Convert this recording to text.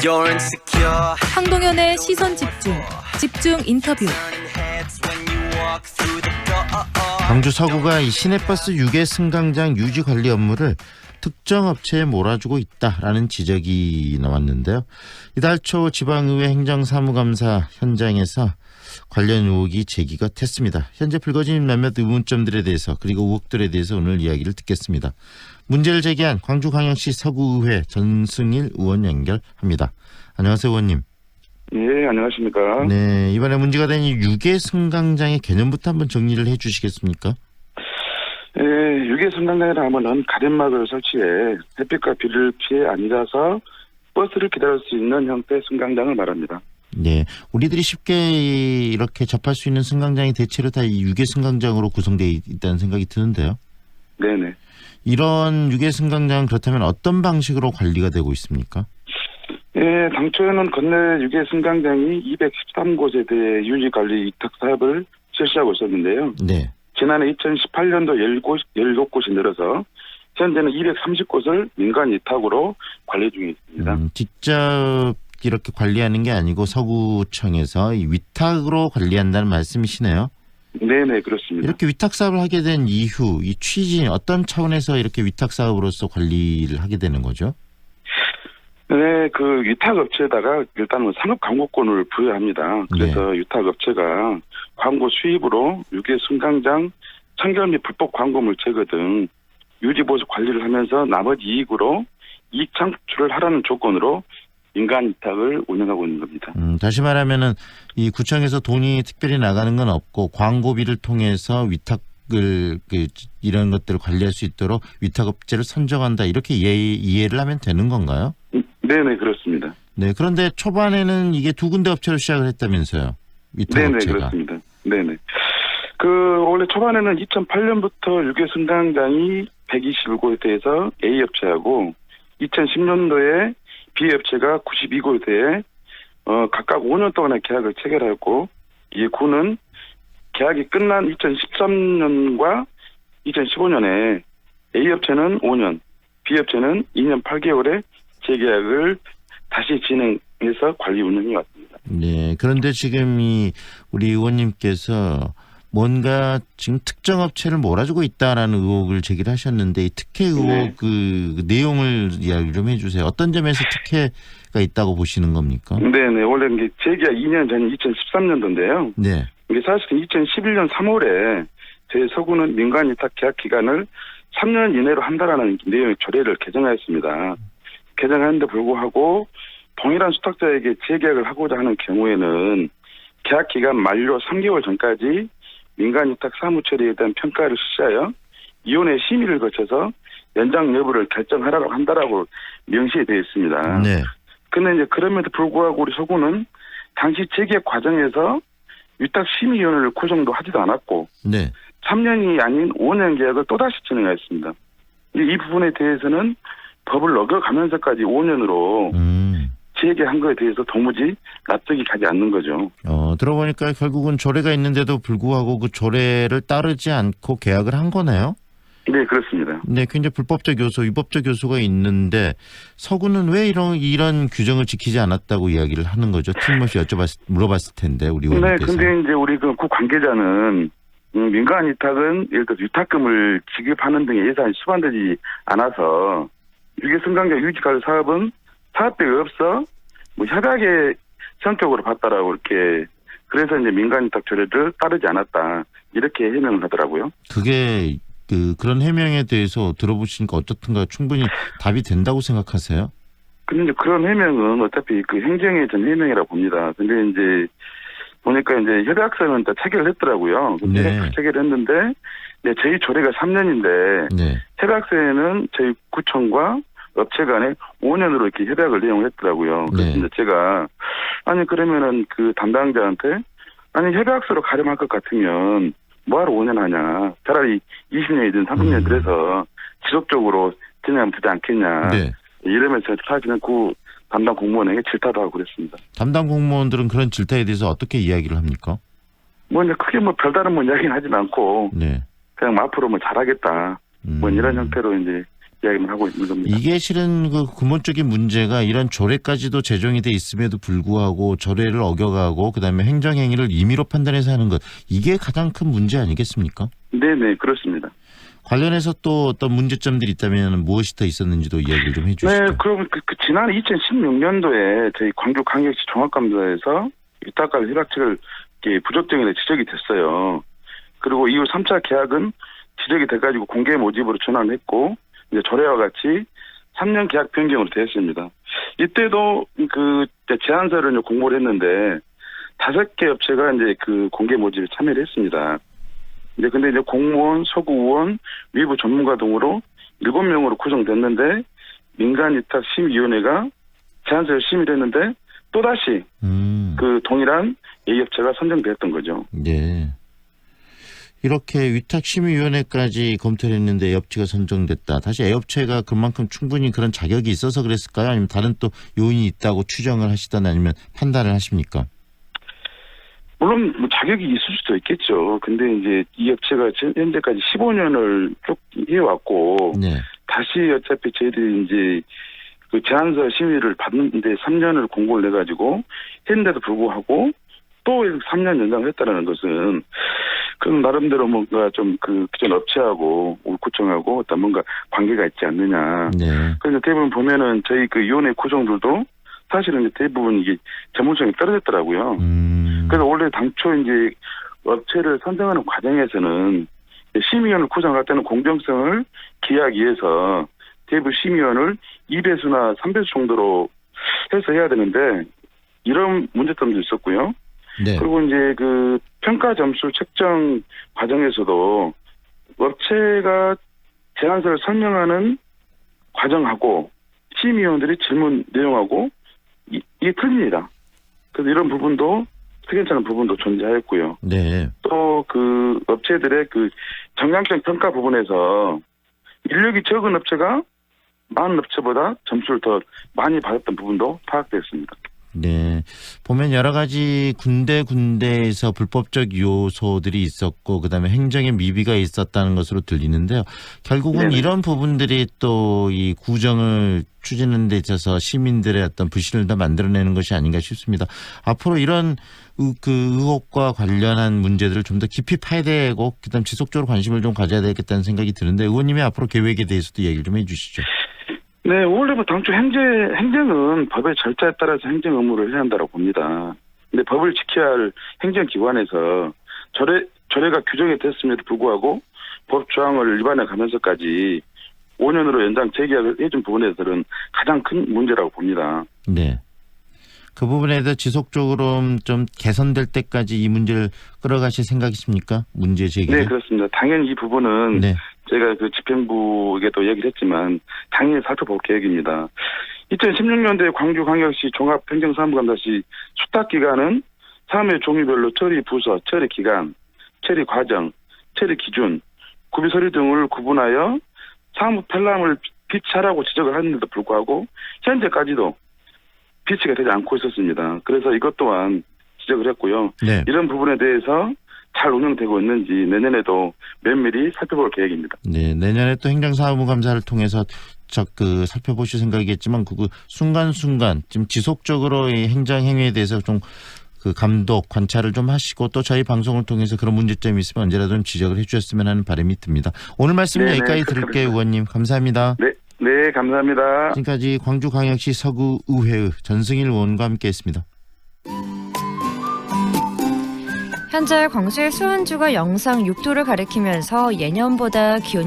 You're insecure. 황동현의 시선 집중 인터뷰. 광주 서구가 이 시내버스 유계 승강장 유지 관리 업무를 특정 업체에 몰아주고 있다라는 지적이 나왔는데요. 이달 초 지방의회 행정사무감사 현장에서 관련 의혹이 제기가 됐습니다. 현재 불거진 몇몇 의문점들에 대해서 그리고 의혹들에 대해서 오늘 이야기를 듣겠습니다. 문제를 제기한 광주광역시 서구의회 전승일 의원 연결합니다. 안녕하세요, 의원님. 예, 안녕하십니까. 네, 이번에 문제가 된 이 유계 승강장의 개념부터 한번 정리를 해 주시겠습니까? 예, 유계 승강장이라 하면은 가림막을 설치해 햇빛과 비를 피해 앉아서 버스를 기다릴 수 있는 형태의 승강장을 말합니다. 네, 우리들이 쉽게 이렇게 접할 수 있는 승강장이 대체로 다 이 유계 승강장으로 구성되어 있다는 생각이 드는데요. 네네. 이런 유계 승강장은 그렇다면 어떤 방식으로 관리가 되고 있습니까? 예, 당초에는 건내 유계 승강장이 213곳에 대해 유지관리 위탁 사업을 실시하고 있었는데요. 네. 지난해 2018년도 17곳이 늘어서 현재는 230곳을 민간 위탁으로 관리 중에 있습니다. 직접 이렇게 관리하는 게 아니고 서구청에서 이 위탁으로 관리한다는 말씀이시네요. 네네, 그렇습니다. 이렇게 위탁 사업을 하게 된 이후 이 취지 어떤 차원에서 이렇게 위탁 사업으로서 관리를 하게 되는 거죠? 네, 그 위탁업체에다가 일단은 상업 광고권을 부여합니다. 그래서 네. 위탁업체가 광고 수입으로 유계 승강장 청결 및 불법 광고물 제거 등 유지보수 관리를 하면서 나머지 이익으로 이익 창출을 하라는 조건으로 민간 위탁을 운영하고 있는 겁니다. 다시 말하면은 이 구청에서 돈이 특별히 나가는 건 없고 광고비를 통해서 위탁을 이런 것들을 관리할 수 있도록 위탁업체를 선정한다 이렇게 이해를 하면 되는 건가요? 네네, 그렇습니다. 네, 그런데 초반에는 이게 두 군데 업체로 시작을 했다면서요? 위탁업체가. 네네, 그렇습니다. 네네. 원래 초반에는 2008년부터 유계 승강장이 121곳에서 A업체하고 2010년도에 B업체가 92곳에 각각 5년 동안의 계약을 체결하였고 이 구는 계약이 끝난 2013년과 2015년에 A업체는 5년, B업체는 2년 8개월에 재계약을 다시 진행해서 관리 운영이 왔습니다. 네, 그런데 지금 우리 의원님께서 뭔가 지금 특정 업체를 몰아주고 있다라는 의혹을 제기를 하셨는데 이 특혜 의혹 네. 그 내용을 이야기 좀 해주세요. 어떤 점에서 특혜가 있다고 보시는 겁니까? 네네. 원래 이게 재계약 2년 전인 2013년도인데요. 네. 이게 사실은 2011년 3월에 저희 서구는 민간 위탁 계약 기간을 3년 이내로 한다라는 내용의 조례를 개정하였습니다. 개정하는데 불구하고 동일한 수탁자에게 재계약을 하고자 하는 경우에는 계약 기간 만료 3개월 전까지 민간 위탁 사무 처리에 대한 평가를 실시하여 위원회 심의를 거쳐서 연장 여부를 결정하라고 한다라고 명시되어 있습니다. 네. 근데 이제 그럼에도 불구하고 우리 서구는 당시 재계약 과정에서 위탁 심의위원회를 구성도 하지도 않았고 네. 3년이 아닌 5년 계약을 또다시 진행하였습니다. 이 부분에 대해서는 법을 어겨가면서까지 5년으로 재계한 거에 대해서 도무지 납득이 가지 않는 거죠. 들어보니까 결국은 조례가 있는데도 불구하고 그 조례를 따르지 않고 계약을 한 거네요. 네, 그렇습니다. 네, 굉장히 불법적 요소, 위법적 요소가 있는데 서구는 왜 이런 규정을 지키지 않았다고 이야기를 하는 거죠? 틀림없이 물어봤을 텐데 우리 의원님께서. 네, 근데 이제 우리 그 관계자는 민간 위탁은 예를 들어 위탁금을 지급하는 등의 예산이 수반되지 않아서 유계 승강장 유지관리 사업은 사업비가 없어 협약의 성격으로 봤다라고 이렇게 그래서 이제 민간 위탁 조례를 따르지 않았다 이렇게 해명을 하더라고요. 그게 그런 해명에 대해서 들어보시니까 어떻든가 충분히 답이 된다고 생각하세요? 근데 이제 그런 해명은 어차피 그 행정의 전 해명이라고 봅니다. 근데 이제 보니까 이제 협약서는 다 체결을 했더라고요. 네. 협약서 체결했는데 네, 저희 조례가 3년인데 네. 협약서에는 저희 구청과 업체 간에 5년으로 이렇게 협약을 내용을 했더라고요. 그래서 네. 이제 제가 아니 그러면은 그 담당자한테 아니 협약서로 가름할 것 같으면 뭐하러 5년 하냐. 차라리 20년이든 30년 들여서 지속적으로 진행하면 되지 않겠냐. 네. 이러면서 사실은 그 담당 공무원에게 질타도 하고 그랬습니다. 담당 공무원들은 그런 질타에 대해서 어떻게 이야기를 합니까? 이제 크게 별다른 이야기는 하진 않고 네. 그냥 앞으로 잘하겠다. 이런 형태로 이제 이야기만 하고 있는 겁니다. 이게 실은 그 근본적인 문제가 이런 조례까지도 제정이 돼 있음에도 불구하고 조례를 어겨가고 그다음에 행정행위를 임의로 판단해서 하는 것, 이게 가장 큰 문제 아니겠습니까? 네네, 그렇습니다. 관련해서 또 어떤 문제점들이 있다면 무엇이 더 있었는지도 이야기를 좀 해주시죠. 네, 그럼 지난 2016년도에 저희 광주광역시 종합감사에서 위탁관 협약책을 부적정이라 지적이 됐어요. 그리고 이후 3차 계약은 지적이 돼가지고 공개 모집으로 전환을 했고, 이제 조례와 같이 3년 계약 변경으로 되었습니다. 이때도 그 제안서를 공모를 했는데 5개 업체가 이제 그 공개 모집에 참여를 했습니다. 이제 근데 이제 공무원, 서구의원, 외부 전문가 등으로 7명으로 구성됐는데 민간위탁심의위원회가 제안서를 심의를 했는데 또다시 그 동일한 A업체가 선정되었던 거죠. 네. 이렇게 위탁심의위원회까지 검토를 했는데 A업체가 선정됐다. 다시 A업체가 그만큼 충분히 그런 자격이 있어서 그랬을까요? 아니면 다른 또 요인이 있다고 추정을 하시거나 아니면 판단을 하십니까? 물론 뭐 자격이 있을 수도 있겠죠. 근데 이제 이 업체가 현재까지 15년을 쭉 해왔고, 네. 다시 어차피 저희들이 이제 그 제안서 심의를 받는데 3년을 공고를 내가지고 했는데도 불구하고 또 3년 연장을 했다는 것은 그럼 나름대로 뭔가 좀 그 기존 업체하고 우리 구청하고 어떤 뭔가 관계가 있지 않느냐. 네. 그래서 대부분 보면은 저희 그 위원회 구성들도 사실은 대부분 이게 전문성이 떨어졌더라고요. 그래서 원래 당초 이제 업체를 선정하는 과정에서는 심의위원을 구성할 때는 공정성을 기하기 위해서 대부분 심의위원을 2배수나 3배수 정도로 해서 해야 되는데 이런 문제점도 있었고요. 네. 그리고 이제 그 평가 점수 책정 과정에서도 업체가 제안서를 설명하는 과정하고 심의위원들이 질문 내용하고 이게 틀립니다. 그래서 이런 부분도 특이찮은 부분도 존재하였고요. 네. 또 그 업체들의 그 정량적 평가 부분에서 인력이 적은 업체가 많은 업체보다 점수를 더 많이 받았던 부분도 파악됐습니다. 네. 보면 여러 가지 군데에서 불법적 요소들이 있었고 그다음에 행정의 미비가 있었다는 것으로 들리는데요. 결국은 네네. 이런 부분들이 또 이 구정을 추진하는 데 있어서 시민들의 어떤 불신을 더 만들어내는 것이 아닌가 싶습니다. 앞으로 이런 그 의혹과 관련한 문제들을 좀 더 깊이 파야되고 그다음 지속적으로 관심을 좀 가져야 되겠다는 생각이 드는데 의원님의 앞으로 계획에 대해서도 얘기를 좀 해 주시죠. 네, 원래부터 당초 행정은 법의 절차에 따라서 행정 업무를 해야 한다고 봅니다. 근데 법을 지켜야 할 행정기관에서 조례가 규정이 됐음에도 불구하고 법 조항을 위반해 가면서까지 5년으로 연장 재계약을 해준 부분에서는 가장 큰 문제라고 봅니다. 네. 그 부분에 대해서 지속적으로 좀 개선될 때까지 이 문제를 끌어가실 생각이십니까? 문제 제기를? 네, 그렇습니다. 당연히 이 부분은 네. 제가 그 집행부에게도 얘기를 했지만 당연히 살펴볼 계획입니다. 2016년도에 광주광역시 종합행정사무감사시 수탁기간은 사무의 종류별로 처리 부서, 처리 기간, 처리 과정, 처리 기준, 구비 서류 등을 구분하여 사무 편람을 비치하라고 지적을 했는데도 불구하고 현재까지도 비치가 되지 않고 있었습니다. 그래서 이것 또한 지적을 했고요. 네. 이런 부분에 대해서 잘 운영되고 있는지 내년에도 면밀히 살펴볼 계획입니다. 네, 내년에 또 행정사무감사를 통해서 살펴보실 생각이겠지만 그 순간순간 지금 지속적으로 이 행정행위에 대해서 좀 그 감독 관찰을 좀 하시고 또 저희 방송을 통해서 그런 문제점이 있으면 언제라도 좀 지적을 해주셨으면 하는 바람이 듭니다. 오늘 말씀 여기까지 드릴게요, 의원님. 감사합니다. 네, 감사합니다. 지금까지 광주광역시 서구의회의 전승일 의원과 함께했습니다. 현재 광주의 수온주가 영상 6도를 가리키면서 예년보다 기온이